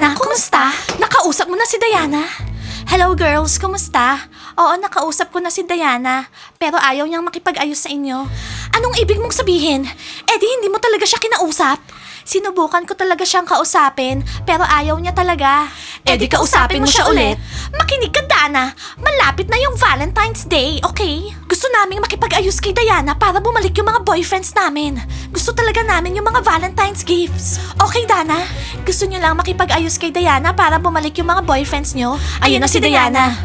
Diana, kumusta? Nakausap mo na si Diana? Hello girls, kumusta? Oo, nakausap ko na si Diana, pero ayaw niyang makipag-ayos sa inyo. Anong ibig mong sabihin? Eh di hindi mo talaga siya kinausap? Sinubukan ko talaga siyang kausapin, pero ayaw niya talaga. Eh di kausapin mo siya ulit. Makinig ka, Dana. Malapit na yung Valentine's Day, okay? Gusto naming makipag-ayos kay Diana para bumalik yung mga boyfriends namin. Gusto talaga namin yung mga Valentine's gifts. Okay, Dana? Gusto niyo lang makipag-ayos kay Diana para bumalik yung mga boyfriends niyo? Ayun na si Diana.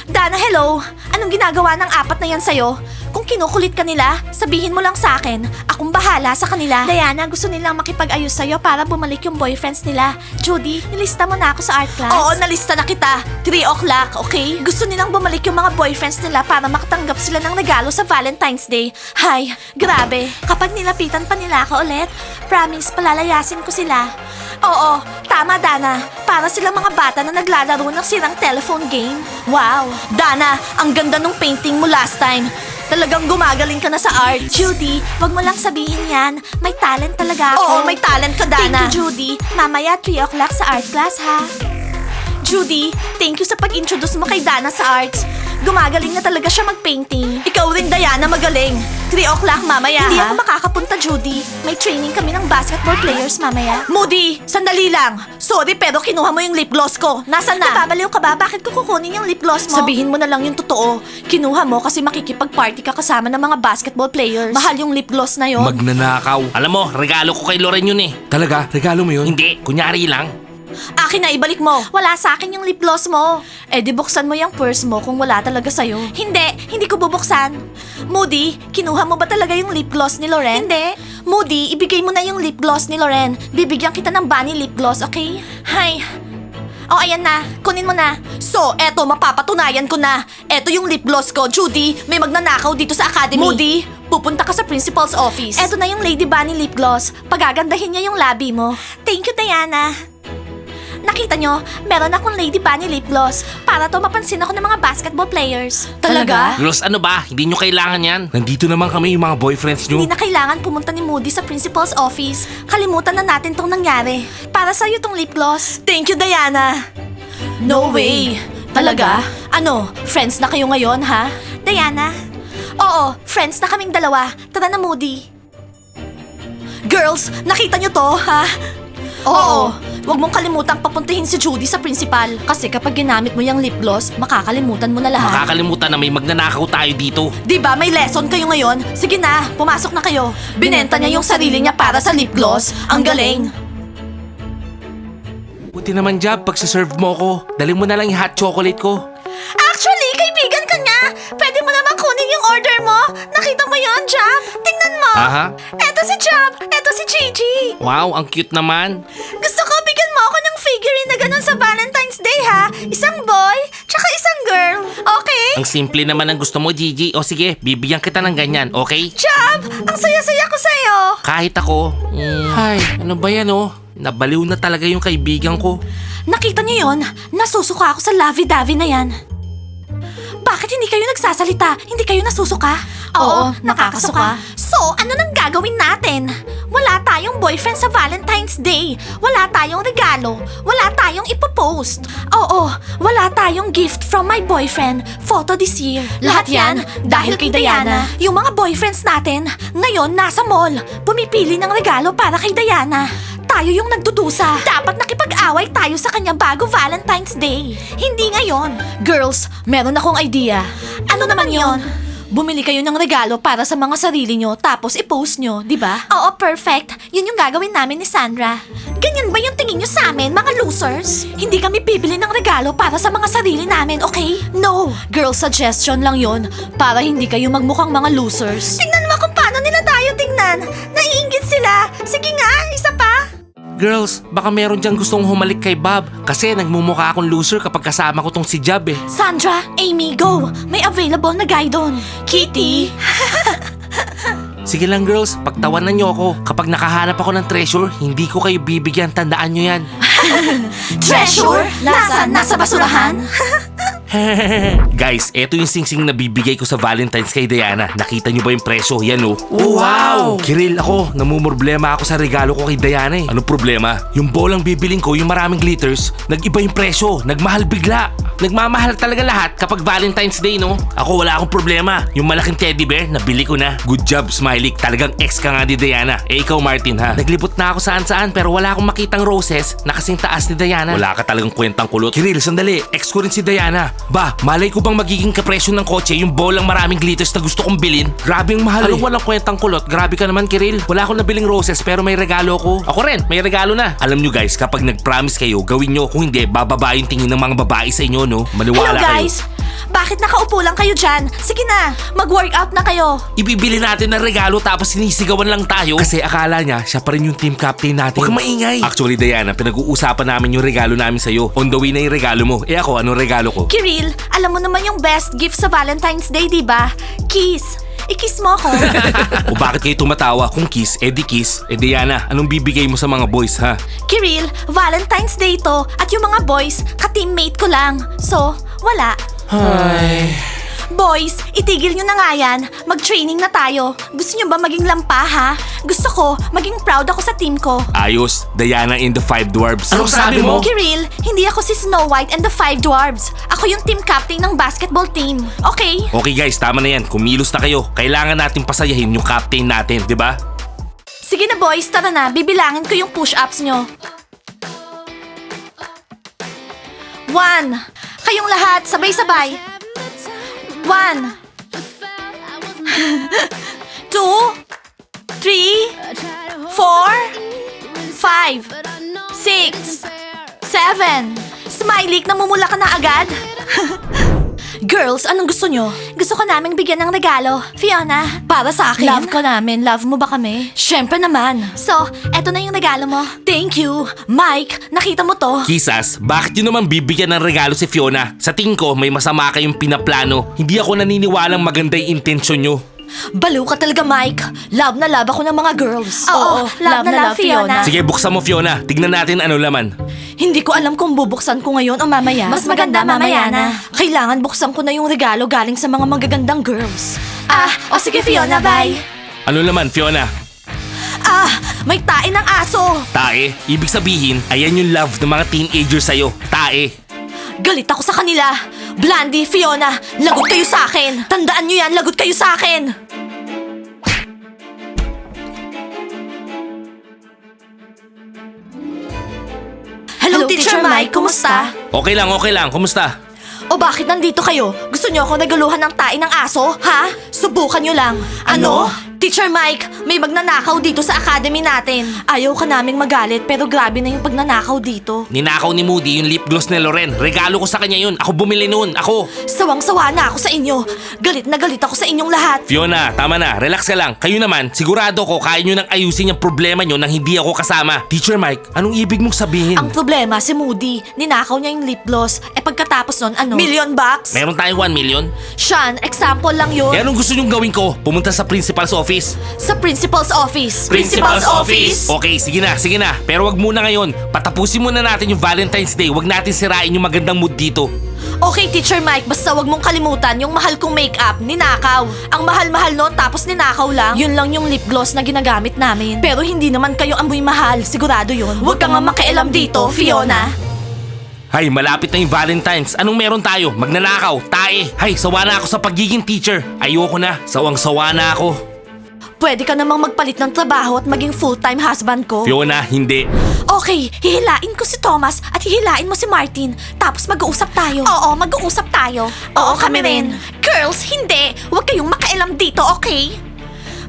Dana, hello! Anong ginagawa ng apat na yan sa'yo? Kung kinukulit ka nila, sabihin mo lang sa akin. Akong bahala sa kanila. Diana, gusto nilang makipag-ayos sa'yo para bumalik yung boyfriends nila. Judy, nilista mo na ako sa art class? Oo, nalista na kita. 3 o'clock, okay? Gusto nilang bumalik yung mga boyfriends nila para makatanggap sila ng regalo sa Valentine's Day. Hay, grabe. Kapag nilapitan pa nila ako ulit, promise, palalayasin ko sila. Oo, tama Dana. Para silang mga bata na naglalaro ng sirang telephone game. Wow! Dana, ang ganda nung painting mo last time. Talagang gumagaling ka na sa art. Judy, wag mo lang sabihin yan. May talent talaga ako. Oo, may talent ka, Dana. Thank you, Judy. Mamaya 3 o'clock sa art class, ha? Judy, thank you sa pag-introduce mo kay Dana sa arts. Gumagaling na talaga siya mag-painting. Ikaw rin, Diana, magaling. 3 o'clock mamaya, Hindi ako makakapunta, Judy. May training kami ng basketball players mamaya. Moody, sandali lang. Sorry, pero kinuha mo yung lip gloss ko. Nasaan na? Nababaliw ka ba? Bakit ko kukunin yung lip gloss mo? Sabihin mo na lang yung totoo. Kinuha mo kasi makikipag-party ka kasama ng mga basketball players. Mahal yung lip gloss na yon. Magnanakaw. Alam mo, regalo ko kay Loren yun eh. Talaga? Regalo mo yun? Hindi, kunyari lang. Akin na, ibalik mo. Wala sa akin yung lip gloss mo. Eh di buksan mo yung purse mo kung wala talaga sa'yo. Hindi ko bubuksan. Moody, kinuha mo ba talaga yung lip gloss ni Loren? Hindi. Moody, ibigay mo na yung lip gloss ni Loren. Bibigyan kita ng bunny lip gloss, okay? Hay. Oh, ayan na. Kunin mo na. So, eto, mapapatunayan ko na. Eto yung lip gloss ko. Judy, may magnanakaw dito sa academy. Moody, pupunta ka sa principal's office. Eto na yung Lady Bunny lip gloss. Pagagandahin niya yung labi mo. Thank you, Diana. Nakita nyo, meron akong Lady Bunny lip gloss para to mapansin ako ng mga basketball players. Talaga? Girls, ano ba? Hindi nyo kailangan yan. Nandito naman kami yung mga boyfriends nyo. Hindi na kailangan pumunta ni Moody sa principal's office. Kalimutan na natin tong nangyari. Para sa'yo tong lip gloss. Thank you, Diana. No way. Talaga? Ano, friends na kayo ngayon, ha? Diana? Oo, friends na kaming dalawa. Tara na, Moody. Girls, nakita nyo to, ha? Oo. Huwag mong kalimutang papuntahin si Judy sa principal. Kasi kapag ginamit mo yung lip gloss, makakalimutan mo na lahat. Makakalimutan na may magnanakaw tayo dito. Diba may lesson kayo ngayon? Sige na, pumasok na kayo. Binenta niya yung sarili niya para sa lip gloss. Ang galing. Buti naman, Jab, pag serve mo ko, dali mo na lang yung hot chocolate ko. Actually, kaibigan ka niya. Pwede mo naman kunin yung order mo. Nakita mo yon, Jab? Tingnan mo. Aha. Eto si Jab. Eto si Gigi. Wow, ang cute naman. Gusto ko bigyan mo ako ng figurine na ganun sa Valentine's Day, ha? Isang boy, tsaka isang girl. Okay? Ang simple naman ang gusto mo, Gigi. O sige, bibigyan kita ng ganyan, okay? Jab, ang saya-saya ko sa'yo. Kahit ako. Ay, ano ba yan, oh? Nabaliw na talaga yung kaibigan ko. Nakita niyo yon? Nasusuka ako sa lovey-dovey na yan. Bakit hindi kayo nagsasalita? Hindi kayo nasusuka? Oo, nakakasuka. So, ano nang gagawin natin? Wala tayong boyfriend sa Valentine's Day. Wala tayong regalo. Wala tayong ipopost. Oo, wala tayong gift from my boyfriend. Photo this year. Lahat yan dahil kay Diana. Yung mga boyfriends natin, ngayon nasa mall. Pumipili ng regalo para kay Diana. Tayo yung nagdudusa. Dapat nakipag-away tayo sa kanya bago Valentine's Day. Hindi ngayon. Girls, meron akong idea. Ano naman yon? Bumili kayo ng regalo para sa mga sarili nyo tapos i-post nyo, di ba? Oo, perfect. Yun yung gagawin namin ni Sandra. Ganyan ba yung tingin nyo sa amin, mga losers? Hindi kami bibili ng regalo para sa mga sarili namin, okay? No! Girl, suggestion lang yon para hindi kayo magmukhang mga losers. Tingnan mo kung paano nila tayo tingnan. Naiingit sila. Sige nga, isa pa. Girls, baka meron dyan gustong humalik kay Bob kasi nagmumukha akong loser kapag kasama ko tong si Jab eh. Sandra, Amy, go! May available na guy doon. Kitty! Sige lang girls, pagtawanan niyo ako. Kapag nakahanap ako ng treasure, hindi ko kayo bibigyan, tandaan niyo yan. Treasure? Nasa basurahan? Guys, eto yung singsing na bibigay ko sa Valentine's kay Diana. Nakita nyo ba yung presyo? Yan oh. Wow! Kiril, ako, namumroblema ako sa regalo ko kay Diana eh. Anong problema? Yung bolang bibiling ko, yung maraming glitters, nag-iba yung presyo, nagmahal bigla. Nagmamahal talaga lahat kapag Valentine's Day, no? Ako wala akong problema. Yung malaking teddy bear, nabili ko na. Good job, Smiley. Talagang ex ka nga ni Diana. Eh ikaw, Martin, ha? Naglibot na ako saan-saan pero wala akong makitang roses na kasing taas ni Diana. Wala ka talagang kwentang kulot. Kiril, sandali. Ex ko rin si Diana. Ba, malay ko bang magiging kapresyo ng kotse yung bolang maraming glitters na gusto kong bilhin? Grabe ang mahal. Anong walang kwentang kulot? Grabe ka naman, Kiril. Wala akong nabiling roses pero may regalo ko. Ako rin, may regalo na. Alam nyo guys, kapag nag-promise kayo, gawin nyo. Kung hindi, bababa yung tingin ng mga babae sa inyo, no? Maniwala Hello guys! Bakit nakaupo lang kayo dyan? Sige na, mag-workout na kayo. Ibibili natin ng regalo tapos sinisigawan lang tayo. Kasi akala niya, siya pa rin yung team captain natin. Huwag kang maingay. Actually, Diana, pinag-uusapan namin yung regalo namin sa'yo. On the way na yung regalo mo. Eh ako, anong regalo ko? Kiril, alam mo naman yung best gift sa Valentine's Day, di ba? Kiss. I-kiss mo ako. O bakit kayo tumatawa? Kung kiss, eh di kiss. Eh Diana, anong bibigay mo sa mga boys, ha? Kiril, Valentine's Day to at yung mga boys, ka-teammate ko lang. So, wala. Ay. Boys, itigil nyo na nga yan. Mag-training na tayo. Gusto nyo ba maging lampa, ha? Gusto ko, maging proud ako sa team ko. Ayos, Diana in the Five Dwarfs. Anong sabi mo? Kiril, hindi ako si Snow White and the Five Dwarfs. Ako yung team captain ng basketball team. Okay? Okay guys, tama na yan. Kumilos na kayo. Kailangan natin pasayahin yung captain natin, di ba? Sige na boys, tara na. Bibilangin ko yung push-ups nyo. 1. Kayong lahat, sabay-sabay. 1. 2. 3. 4. 5. 6. 7. Smiley, namumula ka na agad? Girls, anong gusto nyo? Gusto ko naming bigyan ng regalo. Fiona, para sa akin. Love ka namin. Love mo ba kami? Syempre naman. So, eto na yung regalo mo. Thank you. Mike, nakita mo to? Kisas, bakit yun naman bibigyan ng regalo si Fiona? Sa tingin ko, may masama kayong pinaplano. Hindi ako naniniwalang maganda yung intensyon nyo. Baliw ka talaga, Mike. Love na love ako ng mga girls. Oo, love na love, Fiona. Sige, buksan mo Fiona. Tignan natin ano laman. Hindi ko alam kung bubuksan ko ngayon o mamaya. Mas maganda mamaya na. Kailangan buksan ko na yung regalo galing sa mga magagandang girls. O sige Fiona, bye. Ano laman, Fiona? May tae ng aso. Tae? Ibig sabihin, ayan yung love ng mga teenagers sa'yo. Tae. Galit ako sa kanila. Blandy, Fiona, lagot kayo sa akin. Tandaan nyo yan, lagot kayo sa akin. Hello, Teacher Mike, kumusta? Okay lang. Kumusta? O bakit nandito kayo? Gusto nyo ako naguluhan ng tae ng aso? Ha? Subukan nyo lang. Ano? Teacher Mike, may magnanakaw dito sa academy natin. Ayaw ka naming magalit pero grabe na yung pagnanakaw dito. Ninakaw ni Moody yung lip gloss ni Loren. Regalo ko sa kanya yun. Ako bumili noon. Ako. Sawang-sawa na ako sa inyo. Galit na galit ako sa inyong lahat. Fiona, tama na. Relax ka lang. Kayo naman, sigurado ko kaya nyo nang ayusin yung problema nyo nang hindi ako kasama. Teacher Mike, anong ibig mong sabihin? Ang problema si Moody, ninakaw niya yung lip gloss. Pagkatapos nun, $1 million? Meron tayong 1 million? Sean, example lang yun. Eh anong gusto nyong gawin ko? Pumunta sa principal's office? Sa principal's office. Okay, sige na. Pero wag muna ngayon. Patapusin muna natin yung Valentine's Day. Wag natin sirain yung magandang mood dito. Okay, Teacher Mike, basta wag mong kalimutan yung mahal kong makeup, ninakaw. Ang mahal-mahal nun, tapos ninakaw lang. Yun lang yung lip gloss na ginagamit namin. Pero hindi naman kayo amoy mahal, sigurado yun. Wag ka nga makialam dito, Fiona. Hay, malapit na yung Valentine's. Anong meron tayo? Magnanakaw, tae. Hay, sawa na ako sa pagiging teacher. Ayoko na. Sawang-sawa na ako. Pwede ka namang magpalit ng trabaho at maging full-time husband ko. Fiona, hindi. Okay, hihilain ko si Thomas at hihilain mo si Martin. Tapos mag-uusap tayo. Oo, mag-uusap tayo. Oo, kami rin. Girls, hindi. Huwag kayong makialam dito, okay?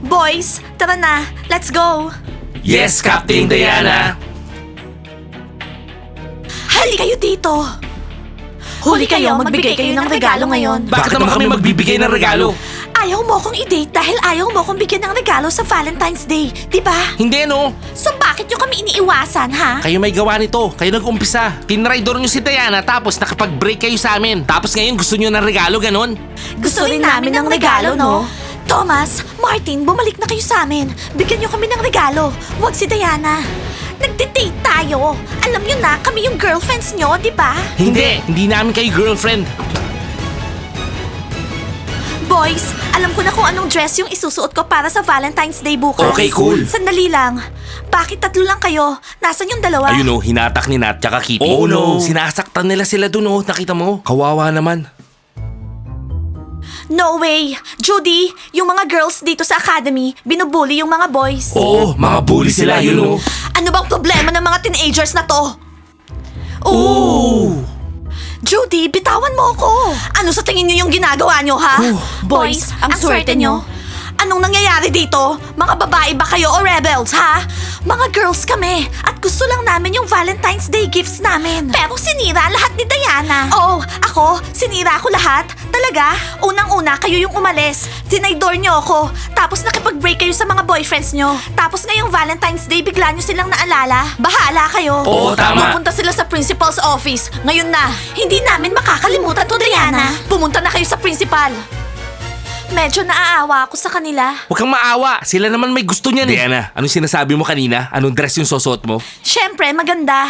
Boys, tara na. Let's go. Yes, Captain Diana. Hali kayo dito. Huli kayo, magbigay kayo ng regalo ngayon. Bakit naman kami magbibigay ng regalo? Ayaw mo akong i-date dahil ayaw mo akong bigyan ng regalo sa Valentine's Day, di ba? Hindi no. So bakit nyo kami iniiwasan, ha? Kayo may gawa nito. Kayo nag-umpisa. Tinraidor nyo si Diana tapos nakapag-break kayo sa amin. Tapos ngayon gusto nyo ng regalo, ganon? Gusto rin namin ng regalo, no? Thomas, Martin, bumalik na kayo sa amin. Bigyan nyo kami ng regalo. Huwag si Diana. Nagde-date tayo. Alam nyo na, kami yung girlfriends nyo, di ba? Hindi namin kayo girlfriend. Boys, alam ko na kung anong dress yung isusuot ko para sa Valentine's Day bukas. Okay, cool. Sandali lang. Bakit tatlo lang kayo? Nasaan yung dalawa? Ayun oh, hinatak ni Nat tsaka Kitty. Oh, no. Sinasaktan nila sila dun oh, nakita mo? Kawawa naman. No way! Judy, yung mga girls dito sa academy, binubully yung mga boys. Oo, mga bully sila, yun oh. Ano bang problema ng mga teenagers na to? Oh! Judy, bitawan mo ako! Ano sa tingin niyo yung ginagawa niyo, ha? Boys, ang swerte niyo. Anong nangyayari dito? Mga babae ba kayo o rebels, ha? Mga girls kami at gusto lang namin yung Valentine's Day gifts namin. Pero sinira lahat ni Diana. Oo, ako, sinira ko lahat. Talaga? Unang-una, kayo yung umalis. Tinaydor niyo ako. Tapos nakipag-break kayo sa mga boyfriends niyo. Tapos ngayong Valentine's Day, bigla niyo silang naalala. Bahala kayo. Oo, tama. Pumunta sila sa principal's office. Ngayon na, hindi namin makakalimutan to, Diana. Pumunta na kayo sa principal. Medyo naaawa ako sa kanila. Huwag kang maawa, sila naman may gusto niyan eh. Diana, anong sinasabi mo kanina? Anong dress yung susuot mo? Siyempre, maganda.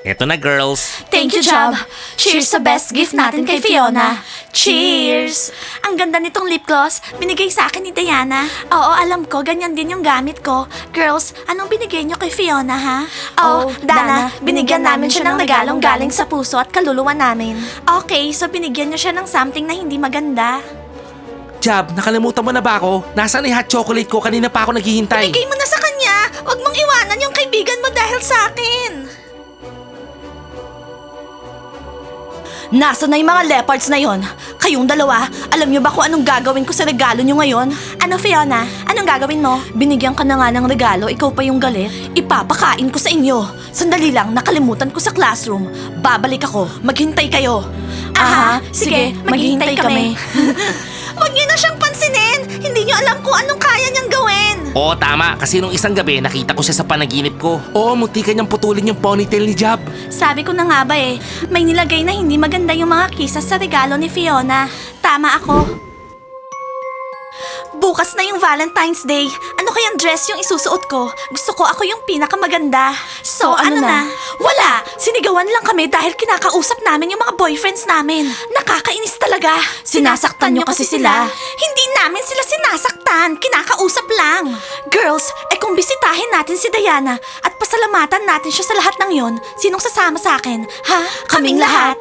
Eto na, girls. Thank you, Job. Cheers sa best gift natin kay Fiona. Cheers! Ang ganda nitong lip gloss. Binigay sa akin ni Diana. Oo, alam ko. Ganyan din yung gamit ko. Girls, anong binigay niyo kay Fiona, ha? Oh, Dana, binigyan namin siya ng regalong galing sa puso at kaluluwa namin. Okay, so binigyan niyo siya ng something na hindi maganda. Jab, nakalimutan mo na ba ako? Nasaan yung hot chocolate ko? Kanina pa ako naghihintay. Bigay mo na sa kanya. Huwag mong iwanan yung kaibigan mo dahil sa akin. Nasaan na yung mga leopards na yon? Kayong dalawa, alam niyo ba kung anong gagawin ko sa regalo niyo ngayon? Ano, Fiona? Anong gagawin mo? Binigyan ka na nga ng regalo, ikaw pa yung galit? Ipapakain ko sa inyo. Sandali lang, nakalimutan ko sa classroom. Babalik ako, maghintay kayo. Aha, sige, maghihintay kami. Huwag niyo na siyang pansinin. Hindi niyo alam kung anong kaya niyang gawin. Oo, tama. Kasi nung isang gabi, nakita ko siya sa panaginip ko. Oo, munti ka niyang putulin yung ponytail ni Jab. Sabi ko na nga ba eh, may nilagay na hindi maganda yung mga kisas sa regalo ni Fiona. Tama ako. Bukas na yung Valentine's Day. Ano kayang dress yung isusuot ko? Gusto ko ako yung pinakamaganda. So, ano na? Wala! Sinigawan lang kami dahil kinakausap namin yung mga boyfriends namin. Nakakainis talaga. Sinasaktan nyo kasi sila. Hindi namin sila sinasaktan. Kinakausap lang. Girls, kung bisitahin natin si Diana at pasalamatan natin siya sa lahat ng yon, sinong sasama sa akin? Ha? Kaming lahat.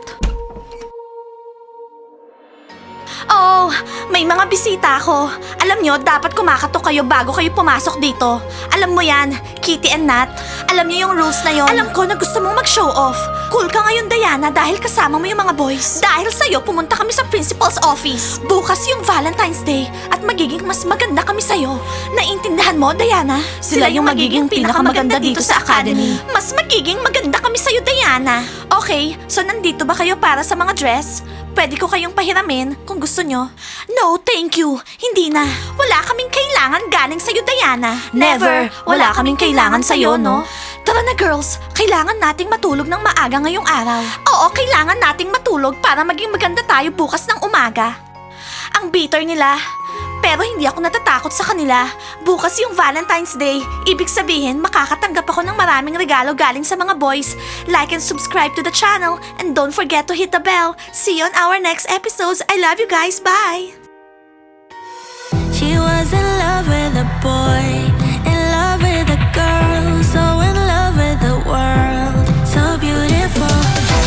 Oh, may mga bisita ako. Alam nyo, dapat kumakatok kayo bago kayo pumasok dito. Alam mo yan, Kitty and Nat. Alam nyo yung rules na yon. Alam ko na gusto mong mag-show off. Cool ka ngayon, Diana, dahil kasama mo yung mga boys. Dahil sa'yo, pumunta kami sa principal's office. Bukas yung Valentine's Day at magiging mas maganda kami sa'yo. Naintindahan mo, Diana? Sila yung magiging pinakamaganda dito sa academy. Mas magiging maganda kami sa'yo, Diana. Okay, so nandito ba kayo para sa mga dress? Pwede ko kayong pahiramin kung gusto nyo. No, thank you. Hindi na. Wala kaming kailangan galing sa'yo, Diana. Never. Wala kaming kailangan sa'yo, no? Tara na, girls. Kailangan nating matulog ng maaga ngayong araw. Oo, kailangan nating matulog para maging maganda tayo bukas ng umaga. Ang bitter nila. Pero hindi ako natatakot sa kanila. Bukas yung Valentine's Day. Ibig sabihin, makakatanggap ako ng maraming regalo galing sa mga boys. Like and subscribe to the channel. And don't forget to hit the bell. See you on our next episodes. I love you guys. Bye! She was in love with a boy, in love with a girl, so in love with the world, so beautiful.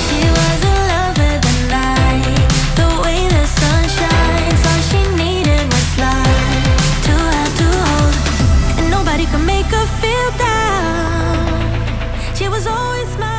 She was in love with the night, the way the sun shines. All she needed was love to have to hold, and nobody could make her feel down. She was always smiling.